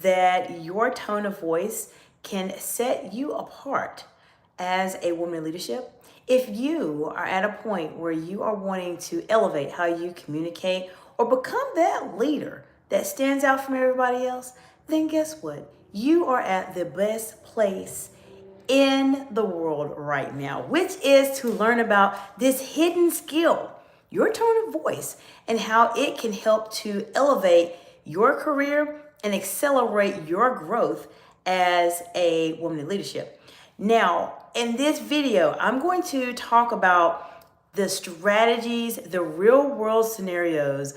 that your tone of voice can set you apart as a woman in leadership. If you are at a point where you are wanting to elevate how you communicate or become that leader that stands out from everybody else, then guess what? You are at the best place in the world right now, which is to learn about this hidden skill, your tone of voice, and how it can help to elevate your career and accelerate your growth as a woman in leadership. Now, in this video, I'm going to talk about the strategies, the real world scenarios,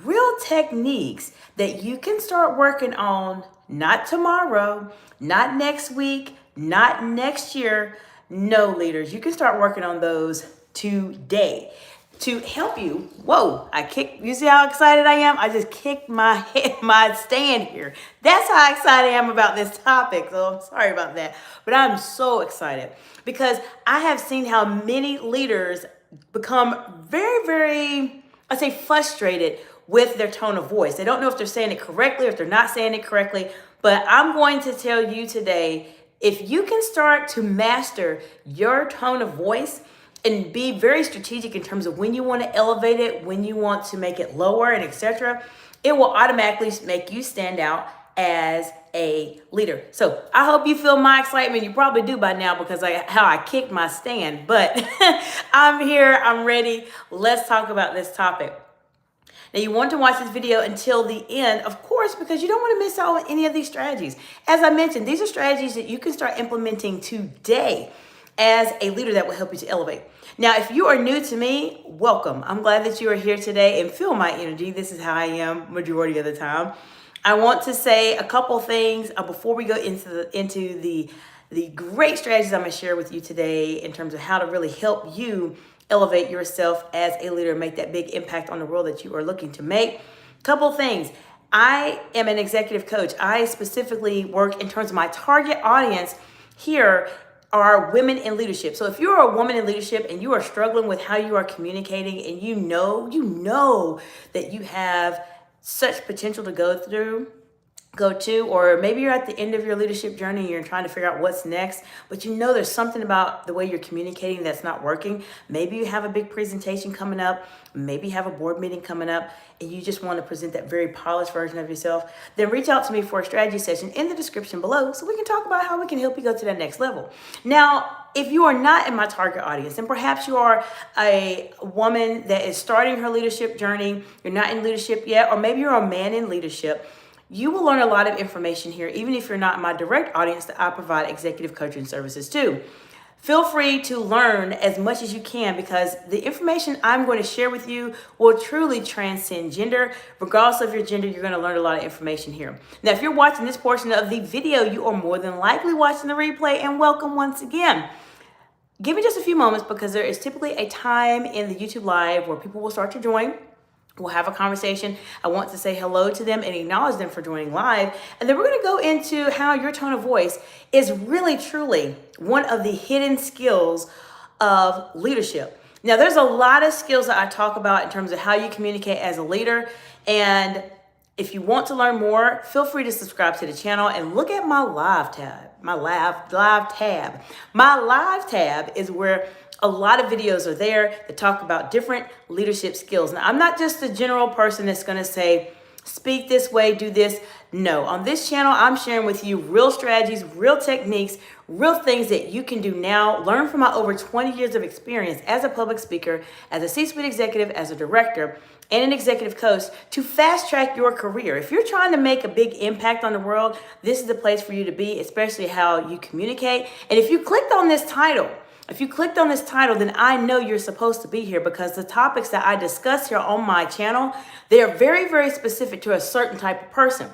real techniques that you can start working on, not tomorrow, not next week, not next year. No, leaders, you can start working on those today to help you. Whoa, you see how excited I am? I just kicked my stand here. That's how excited I am about this topic. So I'm sorry about that, but I'm so excited because I have seen how many leaders become very, I say, frustrated with their tone of voice. They don't know if they're saying it correctly or if they're not saying it correctly. But I'm going to tell you today, if you can start to master your tone of voice and be very strategic in terms of when you want to elevate it, when you want to make it lower, and etc., it will automatically make you stand out as a leader. So I hope you feel my excitement. You probably do by now because how I kicked my stand, but I'm here, I'm ready. Let's talk about this topic. Now, you want to watch this video until the end, of course, because you don't want to miss out on any of these strategies. As I mentioned, these are strategies that you can start implementing today as a leader that will help you to elevate. Now, if you are new to me, welcome. I'm glad that you are here today and feel my energy. This is how I am majority of the time. I want to say a couple things before we go into the great strategies I'm going to share with you today in terms of how to really help you elevate yourself as a leader, make that big impact on the world that you are looking to make. Couple things. I am an executive coach. I specifically work in terms of my target audience here are women in leadership. So if you're a woman in leadership and you are struggling with how you are communicating and you know that you have such potential to go to, or maybe you're at the end of your leadership journey and you're trying to figure out what's next, but you know there's something about the way you're communicating that's not working. Maybe you have a big presentation coming up, maybe you have a board meeting coming up, and you just want to present that very polished version of yourself, then reach out to me for a strategy session in the description below so we can talk about how we can help you go to that next level. Now, if you are not in my target audience, and perhaps you are a woman that is starting her leadership journey, you're not in leadership yet, or maybe you're a man in leadership, you will learn a lot of information here, even if you're not in my direct audience that I provide executive coaching services to. Feel free to learn as much as you can because the information I'm going to share with you will truly transcend gender. Regardless of your gender, you're going to learn a lot of information here. Now, if you're watching this portion of the video, you are more than likely watching the replay, and welcome once again. Give me just a few moments because there is typically a time in the YouTube Live where people will start to join. We'll have a conversation. I want to say hello to them and acknowledge them for joining live. And then we're going to go into how your tone of voice is really, truly one of the hidden skills of leadership. Now, there's a lot of skills that I talk about in terms of how you communicate as a leader. And if you want to learn more, feel free to subscribe to the channel and look at my live tab. My live tab. My live tab is where a lot of videos are there that talk about different leadership skills. Now, I'm not just a general person that's going to say, speak this way, do this. No, on this channel, I'm sharing with you real strategies, real techniques, real things that you can do now. Learn from my over 20 years of experience as a public speaker, as a C-suite executive, as a director, and an executive coach to fast track your career. If you're trying to make a big impact on the world, this is the place for you to be, especially how you communicate. And if you clicked on this title, then I know you're supposed to be here because the topics that I discuss here on my channel, they are very specific to a certain type of person.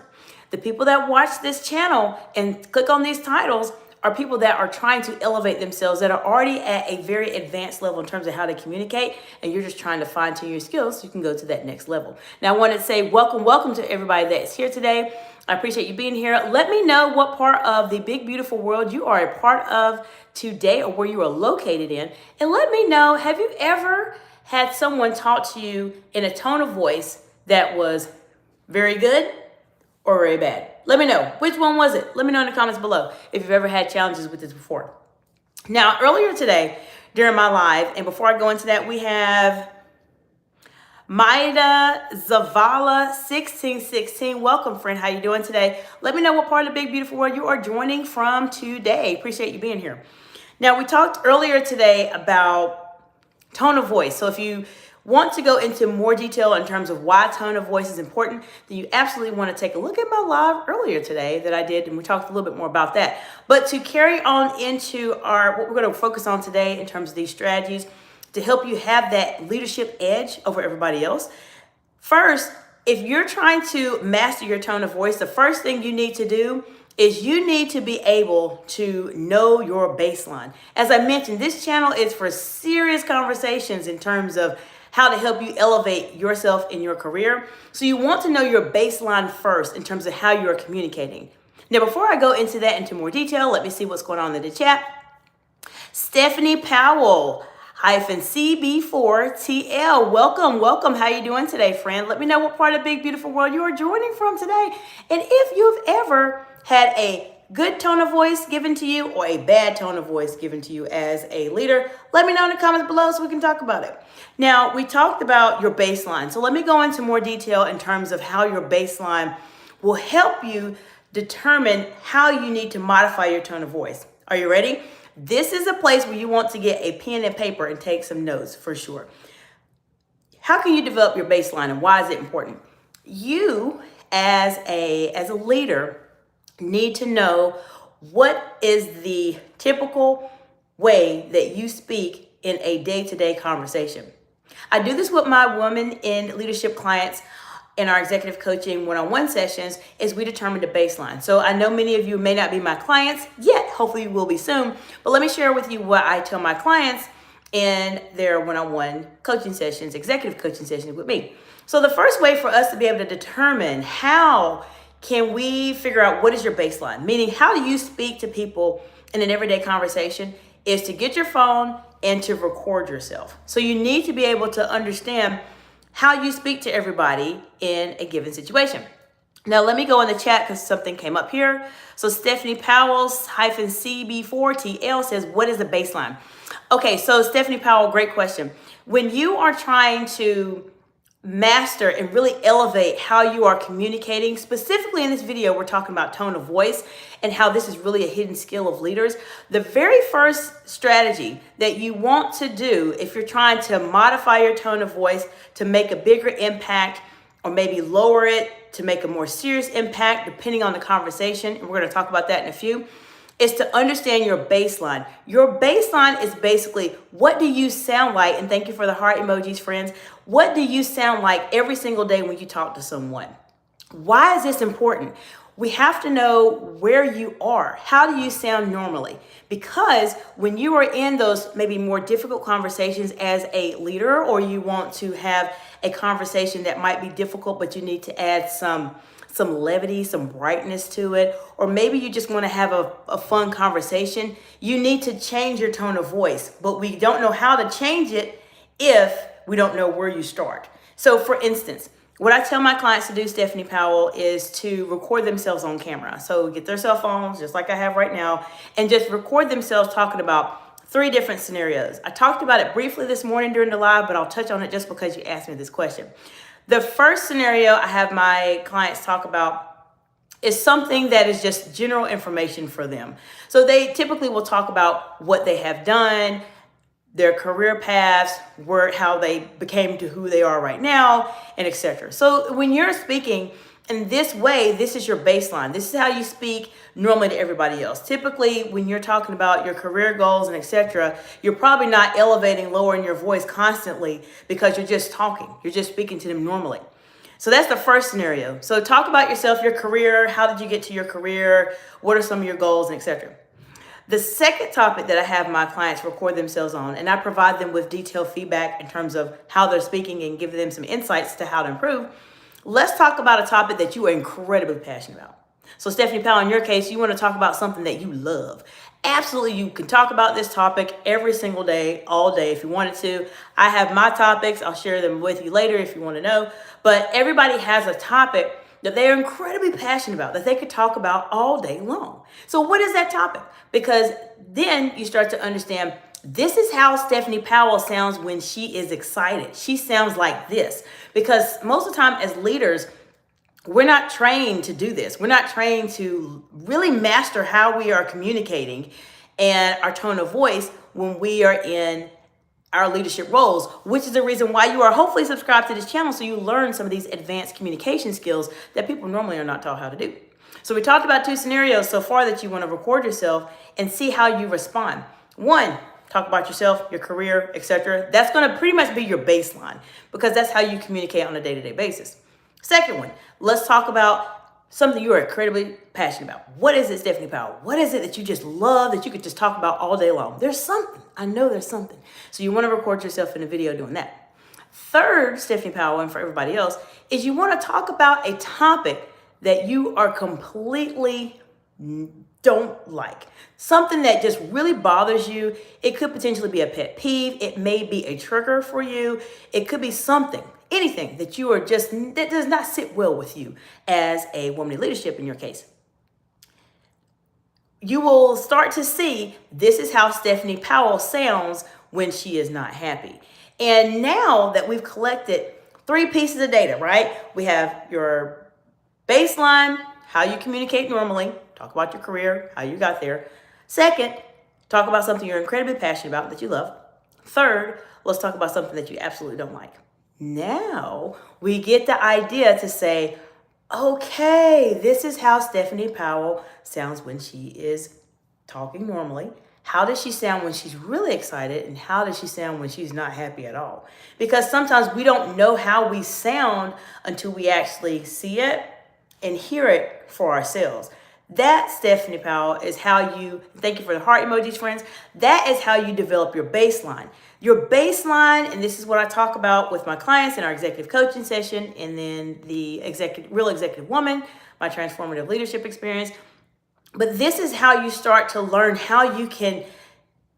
The people that watch this channel and click on these titles are people that are trying to elevate themselves, that are already at a very advanced level in terms of how to communicate, and you're just trying to fine-tune your skills so you can go to that next level. Now, I want to say welcome to everybody that's here today. I appreciate you being here. Let me know what part of the big, beautiful world you are a part of today or where you are located in. And let me know, have you ever had someone talk to you in a tone of voice that was very good or very bad? Let me know. Which one was it? Let me know in the comments below if you've ever had challenges with this before. Now, earlier today during my live, and before I go into that, we have Maida Zavala 1616. Welcome, friend. How you doing today? Let me know what part of the big, beautiful world you are joining from today. Appreciate you being here. Now, we talked earlier today about tone of voice. So if you want to go into more detail in terms of why tone of voice is important, then you absolutely want to take a look at my live earlier today that I did, and we talked a little bit more about that. But to carry on into what we're going to focus on today in terms of these strategies to help you have that leadership edge over everybody else. First, if you're trying to master your tone of voice, the first thing you need to do is you need to be able to know your baseline. As I mentioned, this channel is for serious conversations in terms of how to help you elevate yourself in your career. So you want to know your baseline first in terms of how you're communicating. Now, before I go into that into more detail, let me see what's going on in the chat. Stephanie Powell CB4TL. Welcome. How you doing today, friend? Let me know what part of the big, beautiful world you are joining from today. And if you've ever had a good tone of voice given to you or a bad tone of voice given to you as a leader, let me know in the comments below so we can talk about it. Now, we talked about your baseline. So let me go into more detail in terms of how your baseline will help you determine how you need to modify your tone of voice. Are you ready? This is a place where you want to get a pen and paper and take some notes for sure. How can you develop your baseline and why is it important? You as a leader need to know what is the typical way that you speak in a day-to-day conversation. I do this with my women in leadership clients in our executive coaching one-on-one sessions is we determine the baseline. So I know many of you may not be my clients yet, hopefully you will be soon, but let me share with you what I tell my clients in their one-on-one coaching sessions, executive coaching sessions with me. So the first way for us to be able to determine how can we figure out what is your baseline, meaning how do you speak to people in an everyday conversation, is to get your phone and to record yourself. So you need to be able to understand how you speak to everybody in a given situation. Now, let me go in the chat because something came up here. So Stephanie Powell's CB4TL says, what is the baseline? Okay, so Stephanie Powell, great question. When you are trying to master and really elevate how you are communicating, specifically in this video, we're talking about tone of voice and how this is really a hidden skill of leaders. The very first strategy that you want to do if you're trying to modify your tone of voice to make a bigger impact or maybe lower it to make a more serious impact, depending on the conversation, and we're going to talk about that in a few, is to understand your baseline. Your baseline is basically, what do you sound like? And thank you for the heart emojis, friends. What do you sound like every single day when you talk to someone? Why is this important? We have to know where you are. How do you sound normally? Because when you are in those maybe more difficult conversations as a leader, or you want to have a conversation that might be difficult, but you need to add some levity, some brightness to it, or maybe you just want to have a fun conversation, you need to change your tone of voice, but we don't know how to change it if we don't know where you start. So for instance, what I tell my clients to do, Stephanie Powell, is to record themselves on camera. So get their cell phones, just like I have right now, and just record themselves talking about 3 different scenarios. I talked about it briefly this morning during the live, but I'll touch on it just because you asked me this question. The first scenario I have my clients talk about is something that is just general information for them. So they typically will talk about what they have done, their career paths, how they became to who they are right now, and etc. So when you're speaking in this way, this is your baseline. This is how you speak normally to everybody else. Typically, when you're talking about your career goals and etc., you're probably not elevating, lowering your voice constantly because you're just talking. You're just speaking to them normally. So that's the first scenario. So talk about yourself, your career. How did you get to your career? What are some of your goals and etc.? The second topic that I have my clients record themselves on, and I provide them with detailed feedback in terms of how they're speaking and give them some insights to how to improve. Let's talk about a topic that you are incredibly passionate about. So Stephanie Powell, in your case, you want to talk about something that you love. Absolutely, you can talk about this topic every single day, all day if you wanted to. I have my topics. I'll share them with you later if you want to know. But everybody has a topic that they're incredibly passionate about, that they could talk about all day long. So what is that topic? Because then you start to understand, this is how Stephanie Powell sounds when she is excited. She sounds like this. Because most of the time as leaders, we're not trained to do this. We're not trained to really master how we are communicating and our tone of voice when we are in our leadership roles, which is the reason why you are hopefully subscribed to this channel, so you learn some of these advanced communication skills that people normally are not taught how to do. So we talked about 2 scenarios so far that you want to record yourself and see how you respond. 1, talk about yourself, your career, etc. That's going to pretty much be your baseline, because that's how you communicate on a day-to-day basis. 2nd one, let's talk about something you are incredibly passionate about. What is it, Stephanie Powell? What is it that you just love, that you could just talk about all day long? There's something. I know there's something. So you want to record yourself in a video doing that. 3rd, Stephanie Powell, and for everybody else, is you want to talk about a topic that you are completely don't like. Something that just really bothers you. It could potentially be a pet peeve. It may be a trigger for you. It could be something. Anything that you are just, that does not sit well with you as a woman in leadership in your case. You will start to see, this is how Stephanie Powell sounds when she is not happy. And now that we've collected 3 pieces of data, right? We have your baseline, how you communicate normally, talk about your career, how you got there. 2nd, talk about something you're incredibly passionate about that you love. 3rd, let's talk about something that you absolutely don't like. Now we get the idea to say, okay, this is how Stephanie Powell sounds when she is talking normally. How does she sound when she's really excited? And how does she sound when she's not happy at all? Because sometimes we don't know how we sound until we actually see it and hear it for ourselves. That, Stephanie Powell, is how you, thank you for the heart emojis, friends. That is how you develop your baseline. Your baseline, and this is what I talk about with my clients in our executive coaching session, and then the Real Executive Woman, my transformative leadership experience. But this is how you start to learn how you can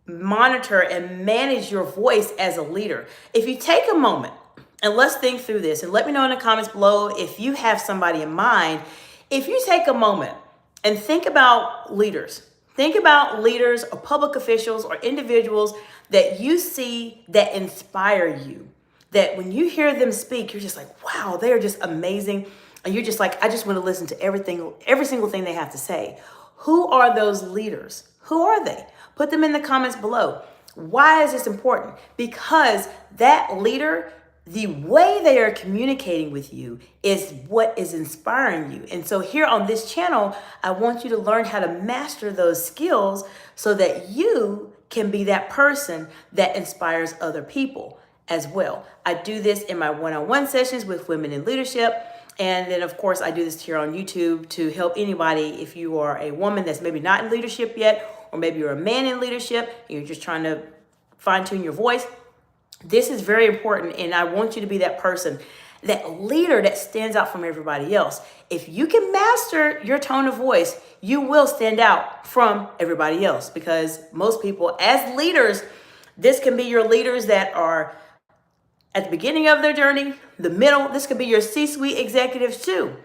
monitor and manage your voice as a leader. If you take a moment, and let's think through this, and let me know in the comments below if you have somebody in mind. If you take a moment and think about leaders. Think about leaders or public officials or individuals that you see that inspire you. That when you hear them speak, you're just like, wow, they are just amazing. And you're just like, I just want to listen to every single thing they have to say. Who are those leaders? Who are they? Put them in the comments below. Why is this important? Because that leader, the way they are communicating with you is what is inspiring you. And so here on this channel, I want you to learn how to master those skills so that you can be that person that inspires other people as well. I do this in my one-on-one sessions with women in leadership. And then, of course, I do this here on YouTube to help anybody. If you are a woman that's maybe not in leadership yet, or maybe you're a man in leadership, and you're just trying to fine-tune your voice, this is very important, and I want you to be that person, that leader that stands out from everybody else. If you can master your tone of voice, you will stand out from everybody else, because most people as leaders, this can be your leaders that are at the beginning of their journey, the middle, this could be your C-suite executives too.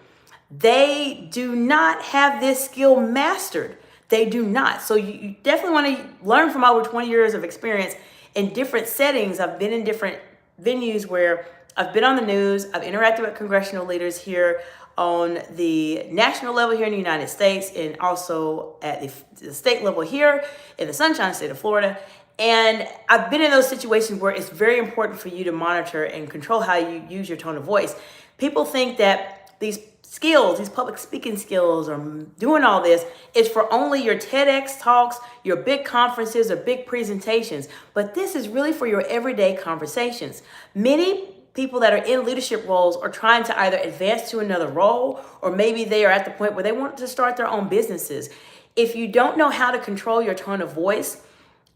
They do not have this skill mastered. They do not. So you definitely want to learn from over 20 years of experience in different settings. I've been in different venues where I've been on the news. I've interacted with congressional leaders here on the national level here in the United States, and also at the state level here in the Sunshine State of Florida. And I've been in those situations where it's very important for you to monitor and control how you use your tone of voice. People think that these skills, these public speaking skills, or doing all this is for only your TEDx talks, your big conferences, or big presentations. But this is really for your everyday conversations. Many people that are in leadership roles are trying to either advance to another role, or maybe they are at the point where they want to start their own businesses. If you don't know how to control your tone of voice,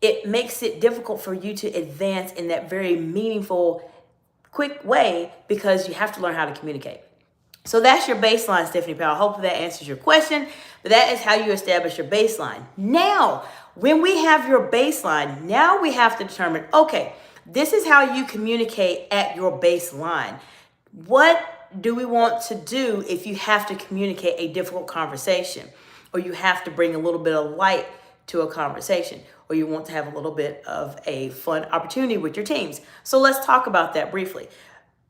it makes it difficult for you to advance in that very meaningful, quick way, because you have to learn how to communicate. So that's your baseline, Stephanie Powell. Hopefully that answers your question, but that is how you establish your baseline. Now, when we have your baseline, now we have to determine, okay, this is how you communicate at your baseline. What do we want to do if you have to communicate a difficult conversation, or you have to bring a little bit of light to a conversation, or you want to have a little bit of a fun opportunity with your teams? So let's talk about that briefly.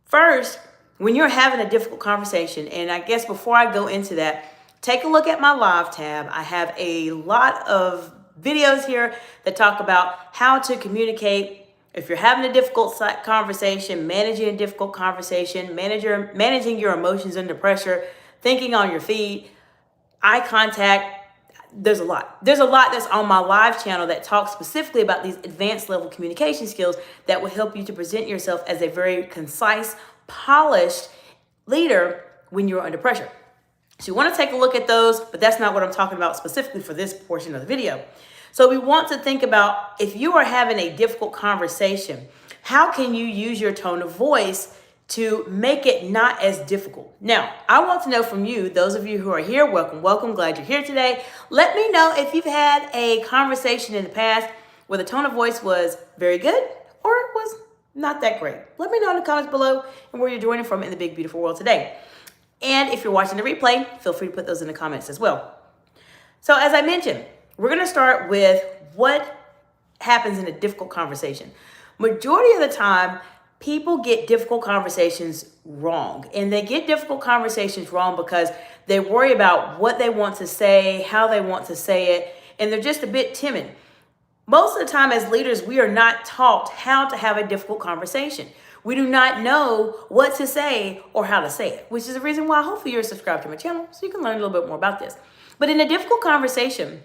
First, when you're having a difficult conversation, and I guess before I go into that, take a look at my live tab. I have a lot of videos here that talk about how to communicate if you're having a difficult conversation, managing a difficult conversation, managing your emotions under pressure, thinking on your feet, eye contact. There's a lot that's on my live channel that talks specifically about these advanced level communication skills that will help you to present yourself as a very concise, polished leader when you're under pressure. So you want to take a look at those, but that's not what I'm talking about specifically for this portion of the video. So we want to think about, if you are having a difficult conversation, how can you use your tone of voice to make it not as difficult? Now, I want to know from you, those of you who are here, welcome, glad you're here today. Let me know if you've had a conversation in the past where the tone of voice was very good or it was not that great. Let me know in the comments below and where you're joining from in the big, beautiful world today. And if you're watching the replay, feel free to put those in the comments as well. So as I mentioned, we're going to start with what happens in a difficult conversation. Majority of the time, people get difficult conversations wrong. And they get difficult conversations wrong because they worry about what they want to say, how they want to say it, and they're just a bit timid. Most of the time as leaders, we are not taught how to have a difficult conversation. We do not know what to say or how to say it, which is the reason why hopefully you're subscribed to my channel so you can learn a little bit more about this. But in a difficult conversation,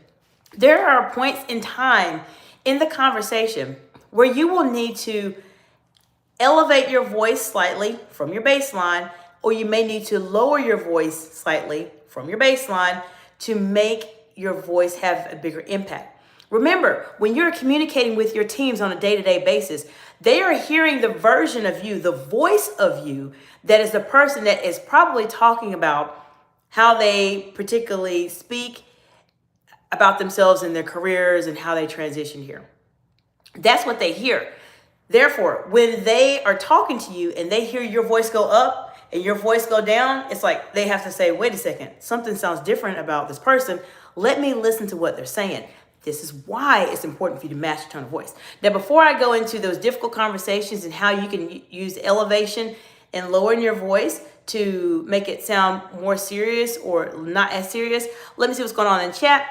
there are points in time in the conversation where you will need to elevate your voice slightly from your baseline, or you may need to lower your voice slightly from your baseline to make your voice have a bigger impact. Remember, when you're communicating with your teams on a day-to-day basis, they are hearing the version of you, the voice of you, that is the person that is probably talking about how they particularly speak about themselves and their careers and how they transition here. That's what they hear. Therefore, when they are talking to you and they hear your voice go up and your voice go down, it's like they have to say, wait a second, something sounds different about this person. Let me listen to what they're saying. This is why it's important for you to match your tone of voice. Now, before I go into those difficult conversations and how you can use elevation and lowering your voice to make it sound more serious or not as serious, let me see what's going on in chat.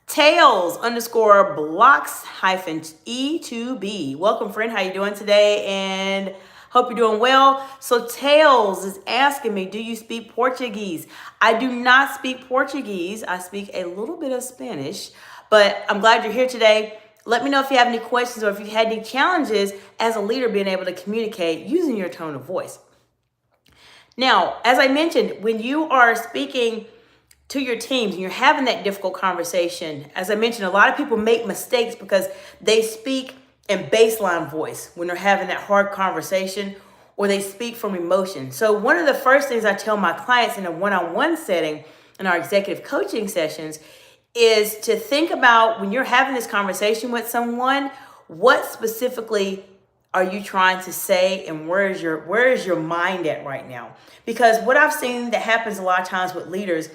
Tails_blocks-E2B. Welcome, friend. How you doing today? And hope you're doing well. So Tails is asking me, do you speak Portuguese? I do not speak Portuguese. I speak a little bit of Spanish, but I'm glad you're here today. Let me know if you have any questions or if you've had any challenges as a leader being able to communicate using your tone of voice. Now, as I mentioned, when you are speaking to your teams and you're having that difficult conversation, as I mentioned, a lot of people make mistakes because they speak in baseline voice when they're having that hard conversation, or they speak from emotion. So one of the first things I tell my clients in a one-on-one setting in our executive coaching sessions is to think about, when you're having this conversation with someone, what specifically are you trying to say, and where is your mind at right now? Because what I've seen that happens a lot of times with leaders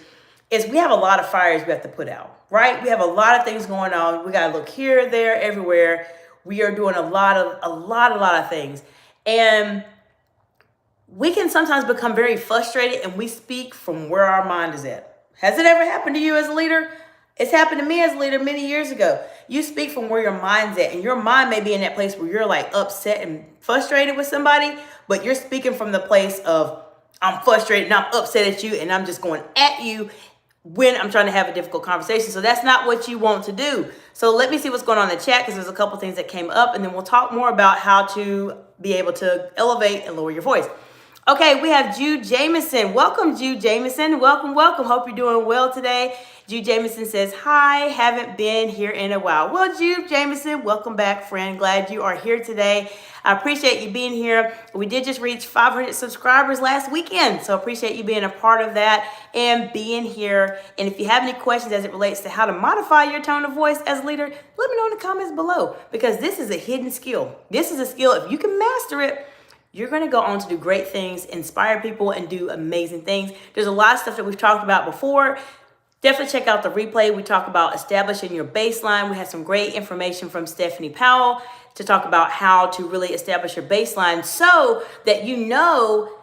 is we have a lot of fires we have to put out, right? We have a lot of things going on. We got to look here, there, everywhere. We are doing a lot of things. And we can sometimes become very frustrated and we speak from where our mind is at. Has it ever happened to you as a leader? It's happened to me as a leader many years ago. You speak from where your mind's at, and your mind may be in that place where you're like upset and frustrated with somebody, but you're speaking from the place of, I'm frustrated and I'm upset at you and I'm just going at you when I'm trying to have a difficult conversation. So that's not what you want to do. So let me see what's going on in the chat, because there's a couple things that came up, and then we'll talk more about how to be able to elevate and lower your voice. Okay, we have Jude Jameson. Welcome, Jude Jameson. Welcome. Hope you're doing well today. Jude Jameson says, hi, haven't been here in a while. Well, Jude Jameson, welcome back, friend. Glad you are here today. I appreciate you being here. We did just reach 500 subscribers last weekend, so appreciate you being a part of that and being here. And if you have any questions as it relates to how to modify your tone of voice as a leader, let me know in the comments below, because this is a hidden skill. This is a skill. If you can master it, you're going to go on to do great things, inspire people, and do amazing things. There's a lot of stuff that we've talked about before. Definitely check out the replay. We talk about establishing your baseline. We had some great information from Stephanie Powell to talk about how to really establish your baseline so that you know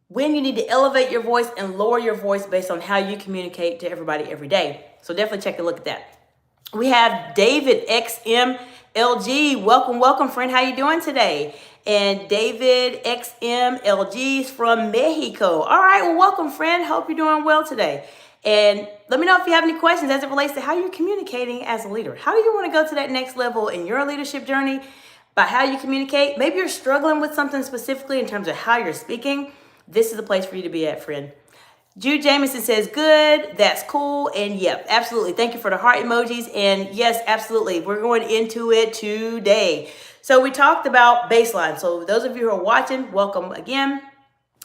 when you need to elevate your voice and lower your voice based on how you communicate to everybody every day. So definitely take a look at that. We have David XMLG. Welcome, friend. How you doing today? And David XMLG is from Mexico. All right, well, welcome, friend. Hope you're doing well today. And let me know if you have any questions as it relates to how you're communicating as a leader. How do you want to go to that next level in your leadership journey by how you communicate? Maybe you're struggling with something specifically in terms of how you're speaking. This is the place for you to be at, friend. Jude Jamison says, good, that's cool, and yep, absolutely. Thank you for the heart emojis, and yes, absolutely. We're going into it today. So we talked about baseline. So those of you who are watching, welcome again.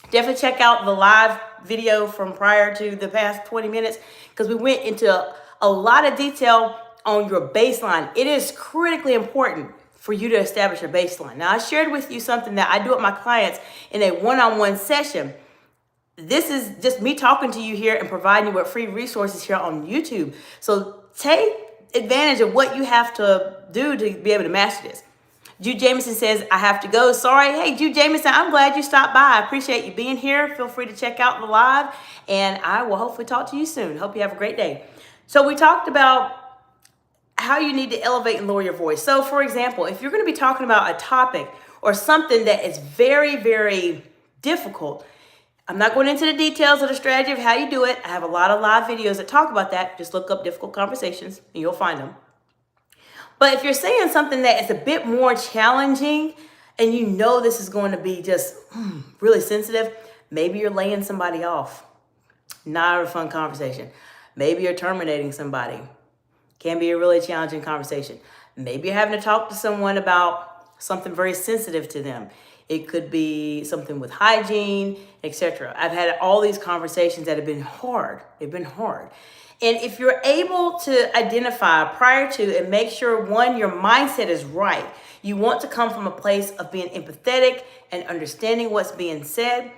Definitely check out the live video from prior to the past 20 minutes because we went into a lot of detail on your baseline. It is critically important for you to establish your baseline. Now, I shared with you something that I do with my clients in a one-on-one session. This is just me talking to you here and providing you with free resources here on YouTube. So take advantage of what you have to do to be able to master this. Jude Jamison says, I have to go. Sorry. Hey, Jude Jamison, I'm glad you stopped by. I appreciate you being here. Feel free to check out the live, and I will hopefully talk to you soon. Hope you have a great day. So we talked about how you need to elevate and lower your voice. So for example, if you're going to be talking about a topic or something that is very, very difficult, I'm not going into the details of the strategy of how you do it. I have a lot of live videos that talk about that. Just look up difficult conversations and you'll find them. But if you're saying something that is a bit more challenging and you know this is going to be just really sensitive, maybe you're laying somebody off. Not a fun conversation. Maybe you're terminating somebody. Can be a really challenging conversation. Maybe you're having to talk to someone about something very sensitive to them. It could be something with hygiene, etc. I've had all these conversations that have been hard. They've been hard. And if you're able to identify prior to and make sure, one, your mindset is right. You want to come from a place of being empathetic and understanding what's being said.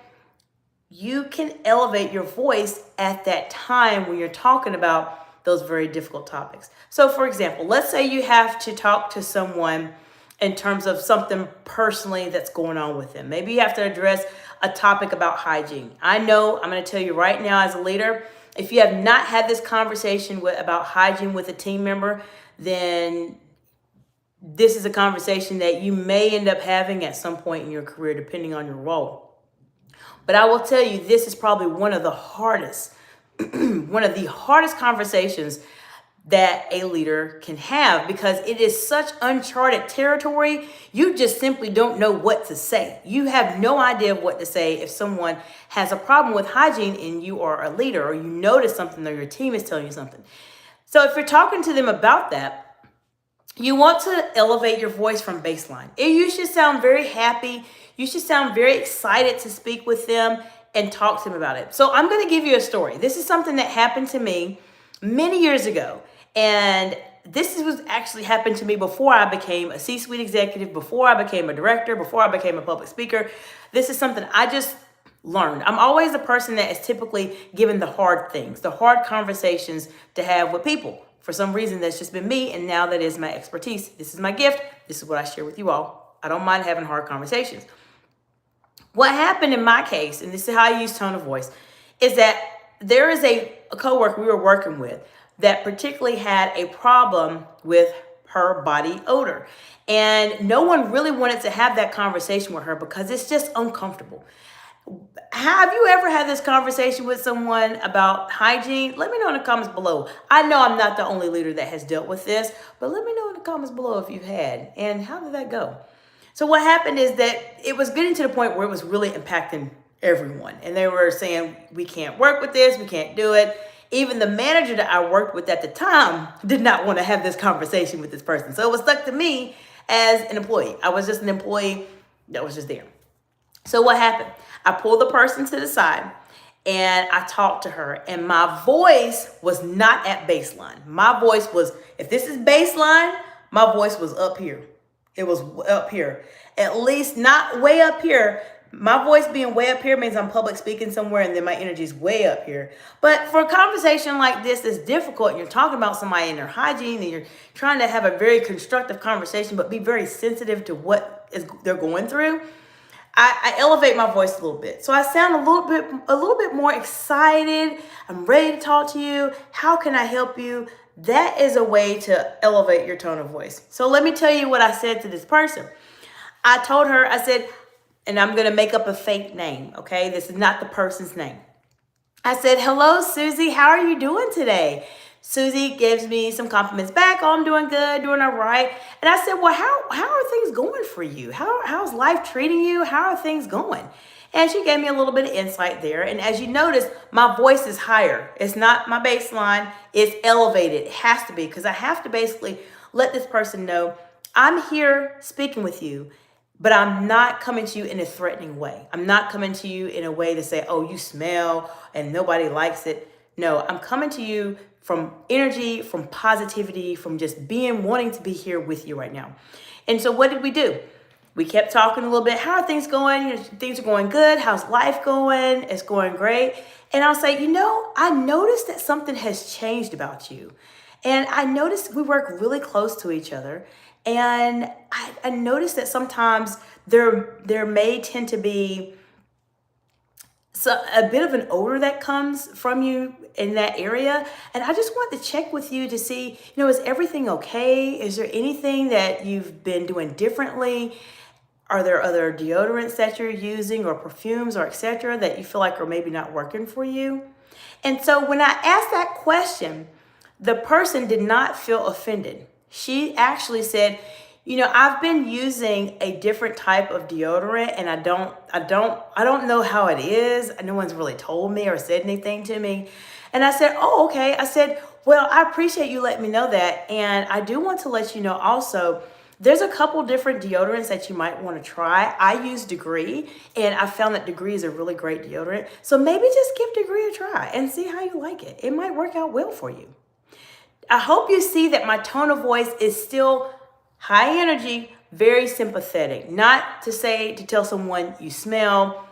You can elevate your voice at that time when you're talking about those very difficult topics. So for example, let's say you have to talk to someone in terms of something personally that's going on with them. Maybe you have to address a topic about hygiene. I know, I'm going to tell you right now as a leader, if you have not had this conversation about hygiene with a team member, then this is a conversation that you may end up having at some point in your career, depending on your role. But I will tell you, this is probably one of the hardest, conversations that a leader can have because it is such uncharted territory. You just simply don't know what to say. You have no idea what to say if someone has a problem with hygiene and you are a leader, or you notice something, or your team is telling you something. So if you're talking to them about that, you want to elevate your voice from baseline. You should sound very happy. You should sound very excited to speak with them and talk to them about it. So I'm going to give you a story. This is something that happened to me many years ago. And this was actually happened to me before I became a C-suite executive, before I became a director, before I became a public speaker. This is something I just learned. I'm always the person that is typically given the hard things, the hard conversations to have with people. For some reason, that's just been me, and now that is my expertise. This is my gift. This is what I share with you all. I don't mind having hard conversations. What happened in my case, and this is how I use tone of voice, is that there is a coworker we were working with that particularly had a problem with her body odor. And no one really wanted to have that conversation with her because it's just uncomfortable. Have you ever had this conversation with someone about hygiene? Let me know in the comments below. I know I'm not the only leader that has dealt with this, but let me know in the comments below if you've had. And how did that go? So what happened is that it was getting to the point where it was really impacting everyone. And they were saying, we can't work with this, we can't do it. Even the manager that I worked with at the time did not want to have this conversation with this person. So it was stuck to me as an employee. I was just an employee that was just there. So what happened? I pulled the person to the side and I talked to her, and my voice was not at baseline. My voice was, if this is baseline, my voice was up here. It was up here. At least not way up here. My voice being way up here means I'm public speaking somewhere and then my energy is way up here. But for a conversation like this that's difficult and you're talking about somebody and their hygiene and you're trying to have a very constructive conversation but be very sensitive to what they're going through, I elevate my voice a little bit. So I sound a little bit more excited. I'm ready to talk to you. How can I help you? That is a way to elevate your tone of voice. So let me tell you what I said to this person. I told her, I said, and I'm going to make up a fake name, okay? This is not the person's name. I said, hello, Susie. How are you doing today? Susie gives me some compliments back. Oh, I'm doing good, doing all right. And I said, well, how are things going for you? How's life treating you? How are things going? And she gave me a little bit of insight there. And as you notice, my voice is higher. It's not my baseline. It's elevated. It has to be, because I have to basically let this person know I'm here speaking with you, but I'm not coming to you in a threatening way. I'm not coming to you in a way to say, oh, you smell and nobody likes it. No, I'm coming to you from energy, from positivity, from just wanting to be here with you right now. And so what did we do? We kept talking a little bit. How are things going? Things are going good. How's life going? It's going great. And I'll say, I noticed that something has changed about you. And I noticed we work really close to each other. And I noticed that sometimes there may tend to be a bit of an odor that comes from you in that area. And I just want to check with you to see, is everything okay? Is there anything that you've been doing differently? Are there other deodorants that you're using or perfumes or etc. that you feel like are maybe not working for you? And so when I asked that question, the person did not feel offended. She actually said, I've been using a different type of deodorant and I don't know how it is. No one's really told me or said anything to me. And I said, oh, okay. I said, well, I appreciate you letting me know that. And I do want to let you know also, there's a couple different deodorants that you might want to try. I use Degree, and I found that Degree is a really great deodorant. So maybe just give Degree a try and see how you like it. It might work out well for you. I hope you see that my tone of voice is still high energy, very sympathetic. Not to tell someone you smell,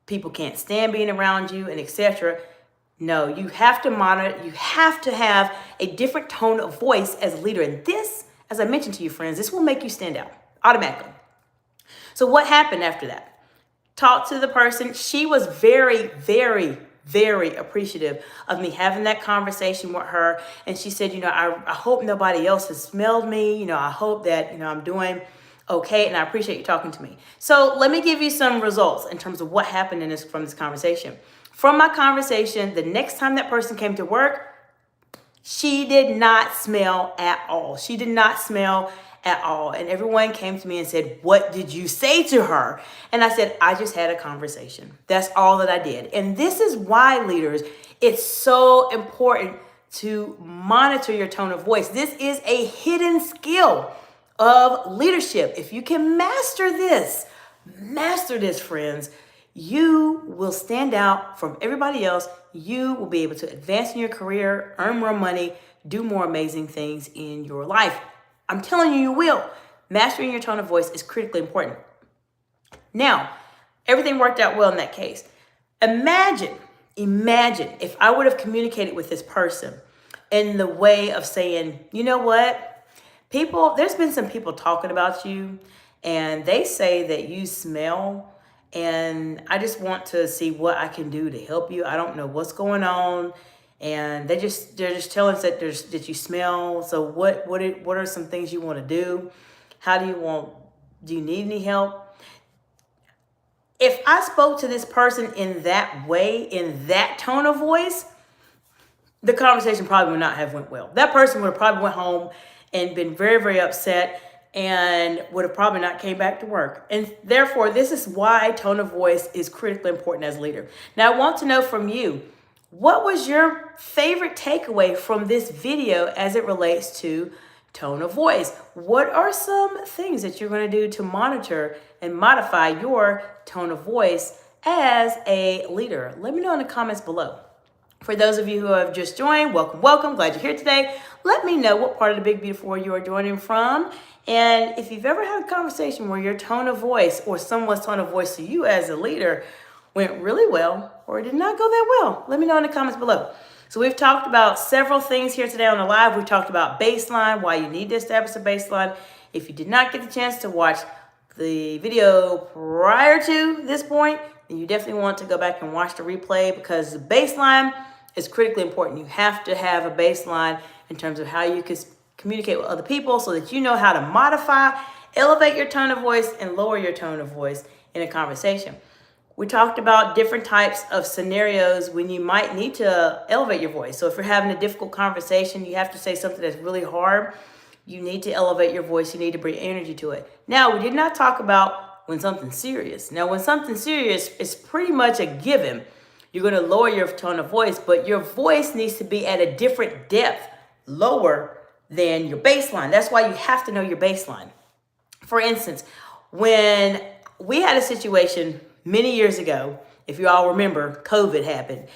people can't stand being around you, and etc. No, you have to monitor. You have to have a different tone of voice as a leader. And this, as I mentioned to you, friends, this will make you stand out automatically. So what happened after that? Talked to the person. She was very, very, very appreciative of me having that conversation with her. And she said, I hope nobody else has smelled me. I hope that, I'm doing okay. And I appreciate you talking to me. So let me give you some results in terms of what happened from this conversation. From my conversation, the next time that person came to work, she did not smell at all. She did not smell at all. And everyone came to me and said, what did you say to her? And I said, I just had a conversation. That's all that I did. And this is why, leaders, it's so important to monitor your tone of voice. This is a hidden skill of leadership. If you can master this, friends, you will stand out from everybody else. You will be able to advance in your career, earn more money, do more amazing things in your life. I'm telling you, you will. Mastering your tone of voice is critically important. Now, everything worked out well in that case. Imagine if I would have communicated with this person in the way of saying, you know what? There's been some people talking about you and they say that you smell, and I just want to see what I can do to help you. I don't know what's going on. And they're just telling us that you smell. So what are some things you want to do? Do you need any help? If I spoke to this person in that way, in that tone of voice, the conversation probably would not have went well. That person would have probably went home and been very, very upset and would have probably not came back to work. And therefore, this is why tone of voice is critically important as a leader. Now, I want to know from you, what was your favorite takeaway from this video as it relates to tone of voice? What are some things that you're going to do to monitor and modify your tone of voice as a leader? Let me know in the comments below. For those of you who have just joined, welcome, welcome. Glad you're here today. Let me know what part of the Big Beautiful you are joining from. And if you've ever had a conversation where your tone of voice or someone's tone of voice to you as a leader went really well or did not go that well, let me know in the comments below. So we've talked about several things here today on the live. We talked about baseline, why you need to establish a baseline. If you did not get the chance to watch the video prior to this point, then you definitely want to go back and watch the replay, because the baseline is critically important. You have to have a baseline in terms of how you can communicate with other people so that you know how to modify, elevate your tone of voice, and lower your tone of voice in a conversation. We talked about different types of scenarios when you might need to elevate your voice. So if you're having a difficult conversation, you have to say something that's really hard, you need to elevate your voice, you need to bring energy to it. Now, we did not talk about when something's serious. Now, when something's serious, it's pretty much a given. You're going to lower your tone of voice, but your voice needs to be at a different depth, lower than your baseline. That's why you have to know your baseline. For instance, when we had a situation many years ago, if you all remember, COVID happened.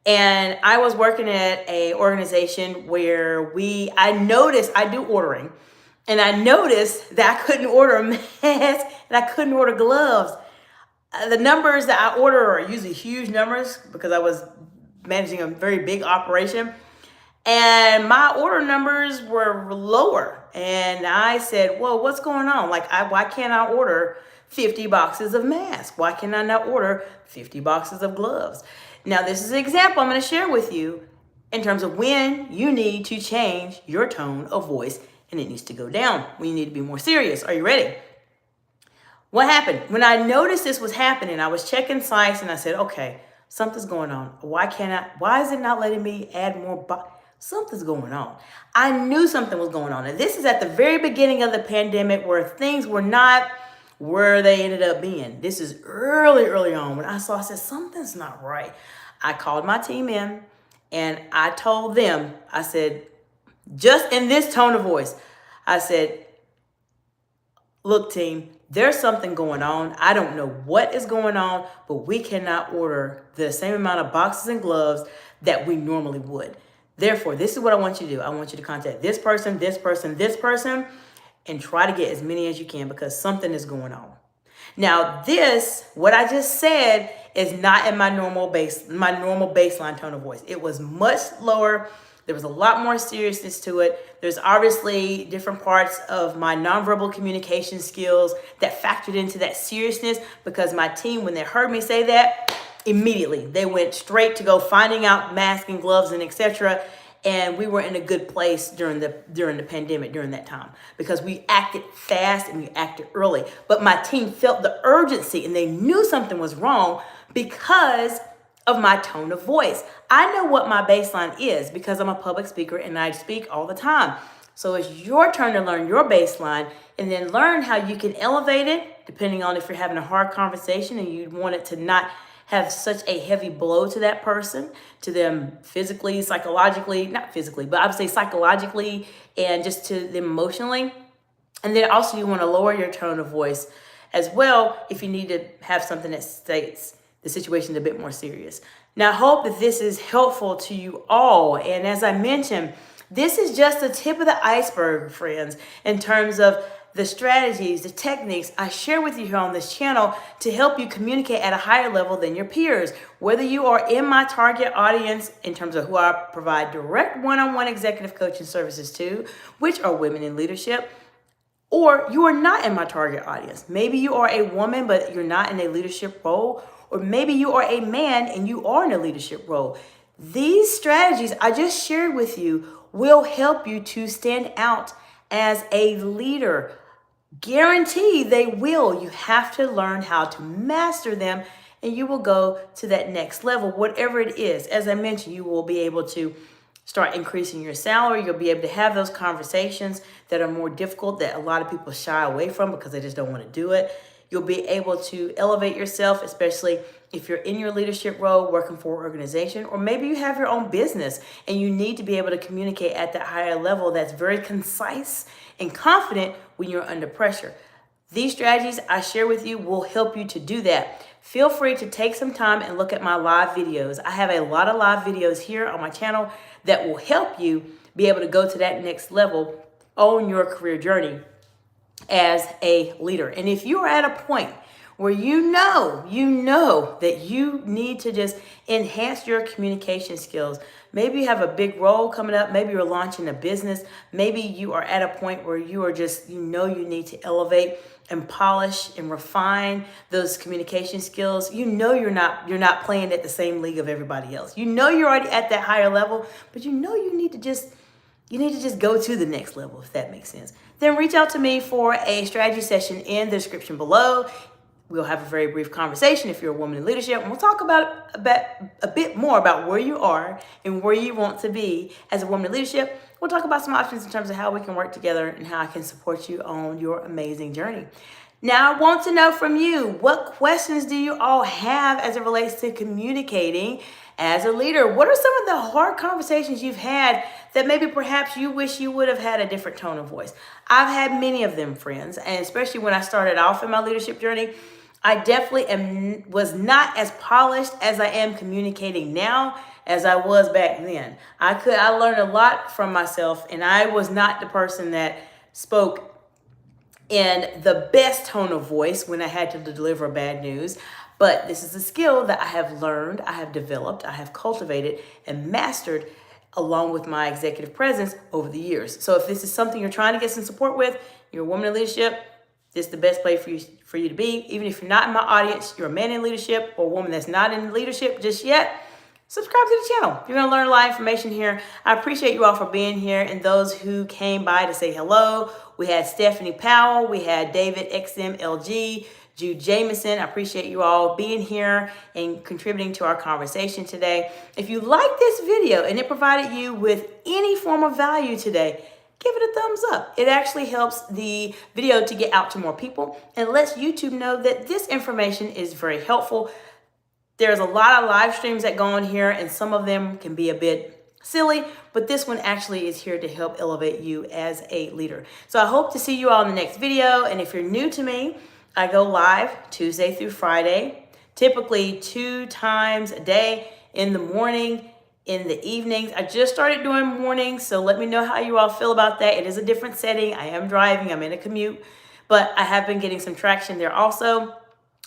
And I was working at an organization where I noticed, I do ordering, and I noticed that I couldn't order a mask and I couldn't order gloves. The numbers that I order are usually huge numbers because I was managing a very big operation. And my order numbers were lower. And I said, well, what's going on? Why can't I order 50 boxes of masks? Why can I not order 50 boxes of gloves? Now, this is an example I'm going to share with you in terms of when you need to change your tone of voice, and it needs to go down, when you need to be more serious. Are you ready? What happened? When I noticed this was happening, I was checking sites and I said, okay, something's going on. Why is it not letting me add more? Something's going on. I knew something was going on. And this is at the very beginning of the pandemic, where things were not where they ended up being. This is early on when I said, something's not right. I called my team in and I told them, I said, just in this tone of voice, I said, look, team, there's something going on. I don't know what is going on, but we cannot order the same amount of boxes and gloves that we normally would. Therefore, this is what I want you to do. I want you to contact this person, this person, this person, and try to get as many as you can, because something is going on. Now, what I just said, is not in my normal baseline tone of voice. It was much lower. There was a lot more seriousness to it. There's obviously different parts of my nonverbal communication skills that factored into that seriousness, because my team, when they heard me say that, immediately they went straight to go finding out masks and gloves and etc. And we were in a good place during the pandemic during that time, because we acted fast and we acted early. But my team felt the urgency and they knew something was wrong because of my tone of voice. I know what my baseline is because I'm a public speaker and I speak all the time. So it's your turn to learn your baseline and then learn how you can elevate it, depending on if you're having a hard conversation and you want it to not have such a heavy blow to that person, to them physically, psychologically, not physically, but I would say psychologically and just to them emotionally. And then also you want to lower your tone of voice as well if you need to have something that states the situation is a bit more serious. Now, I hope that this is helpful to you all. And as I mentioned, this is just the tip of the iceberg, friends, in terms of the strategies, the techniques I share with you here on this channel to help you communicate at a higher level than your peers. Whether you are in my target audience in terms of who I provide direct one-on-one executive coaching services to, which are women in leadership, or you are not in my target audience. Maybe you are a woman, but you're not in a leadership role, or maybe you are a man and you are in a leadership role. These strategies I just shared with you will help you to stand out as a leader. Guarantee they will. You have to learn how to master them and you will go to that next level, whatever it is. As I mentioned, you will be able to start increasing your salary. You'll be able to have those conversations that are more difficult, that a lot of people shy away from because they just don't want to do it. You'll be able to elevate yourself, especially if you're in your leadership role working for an organization, or maybe you have your own business and you need to be able to communicate at that higher level that's very concise and confident when you're under pressure. These strategies I share with you will help you to do that. Feel free to take some time and look at my live videos. I have a lot of live videos here on my channel that will help you be able to go to that next level on your career journey as a leader. And if you are at a point where you know that you need to just enhance your communication skills. Maybe you have a big role coming up. Maybe you're launching a business. Maybe you are at a point where you are just, you need to elevate and polish and refine those communication skills. You're not playing at the same league of everybody else. You're already at that higher level, but you need to just go to the next level, if that makes sense. Then reach out to me for a strategy session in the description below. We'll have a very brief conversation if you're a woman in leadership, and we'll talk about a bit more about where you are and where you want to be as a woman in leadership. We'll talk about some options in terms of how we can work together and how I can support you on your amazing journey. Now, I want to know from you, what questions do you all have as it relates to communicating as a leader? What are some of the hard conversations you've had that maybe perhaps you wish you would have had a different tone of voice? I've had many of them, friends, and especially when I started off in my leadership journey, I definitely was not as polished as I am communicating now as I was back then. I learned a lot from myself, and I was not the person that spoke in the best tone of voice when I had to deliver bad news. But this is a skill that I have learned, I have developed, I have cultivated and mastered along with my executive presence over the years. So if this is something you're trying to get some support with, you're a woman in leadership, this is the best place for you to be. Even if you're not in my audience, you're a man in leadership or a woman that's not in leadership just yet, subscribe to the channel. You're going to learn a lot of information here. I appreciate you all for being here and those who came by to say hello. We had Stephanie Powell. We had David XMLG, Jude Jameson. I appreciate you all being here and contributing to our conversation today. If you like this video and it provided you with any form of value today, give it a thumbs up. It actually helps the video to get out to more people and lets YouTube know that this information is very helpful. There's a lot of live streams that go on here, and some of them can be a bit silly, but this one actually is here to help elevate you as a leader. So I hope to see you all in the next video. And if you're new to me, I go live Tuesday through Friday, typically 2 times a day, in the morning, in the evenings. I just started doing mornings, so let me know how you all feel about that. It is a different setting. I am driving, I'm in a commute, but I have been getting some traction there also.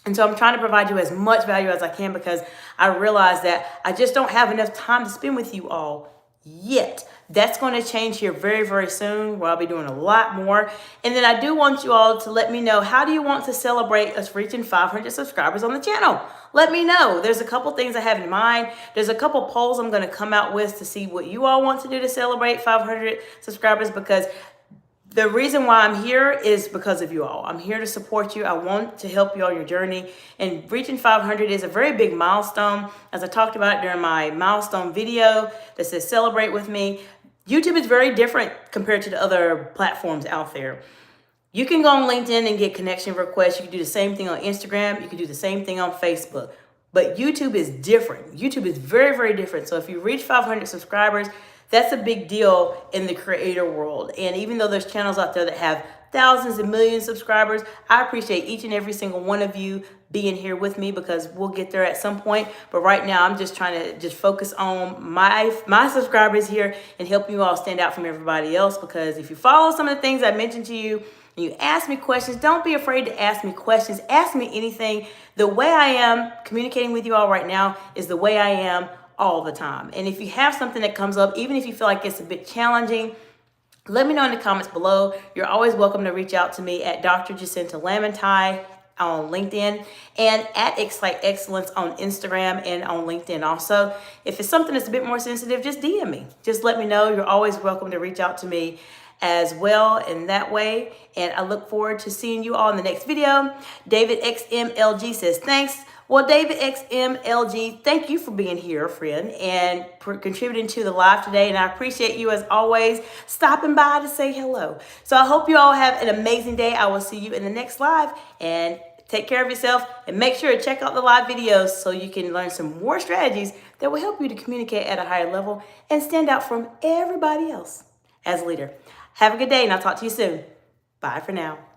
And so I'm trying to provide you as much value as I can, because I realize that I just don't have enough time to spend with you all yet. That's going to change here very, very soon, where I'll be doing a lot more. And then I do want you all to let me know, how do you want to celebrate us reaching 500 subscribers on the channel? Let me know. There's a couple things I have in mind. There's a couple polls I'm going to come out with to see what you all want to do to celebrate 500 subscribers, because the reason why I'm here is because of you all. I'm here to support you. I want to help you on your journey. And reaching 500 is a very big milestone. As I talked about during my milestone video that says celebrate with me, YouTube is very different compared to the other platforms out there. You can go on LinkedIn and get connection requests. You can do the same thing on Instagram. You can do the same thing on Facebook. But YouTube is different. YouTube is very, very different. So if you reach 500 subscribers, that's a big deal in the creator world. And even though there's channels out there that have thousands and millions of subscribers, I appreciate each and every single one of you being here with me, because we'll get there at some point. But right now, I'm just trying to focus on my subscribers here and help you all stand out from everybody else. Because if you follow some of the things I mentioned to you and you ask me questions, don't be afraid to ask me questions. Ask me anything. The way I am communicating with you all right now is the way I am all the time. And if you have something that comes up, even if you feel like it's a bit challenging, let me know in the comments below. You're always welcome to reach out to me at Dr. Jacinta Lamantie on LinkedIn and at Excite Excellence on Instagram and on LinkedIn also. If it's something that's a bit more sensitive, just DM me. Just let me know. You're always welcome to reach out to me as well in that way. And I look forward to seeing you all in the next video. David XMLG says, thanks. Well, David XMLG, thank you for being here, friend, and for contributing to the live today. And I appreciate you, as always, stopping by to say hello. So I hope you all have an amazing day. I will see you in the next live, and take care of yourself, and make sure to check out the live videos so you can learn some more strategies that will help you to communicate at a higher level and stand out from everybody else as a leader. Have a good day, and I'll talk to you soon. Bye for now.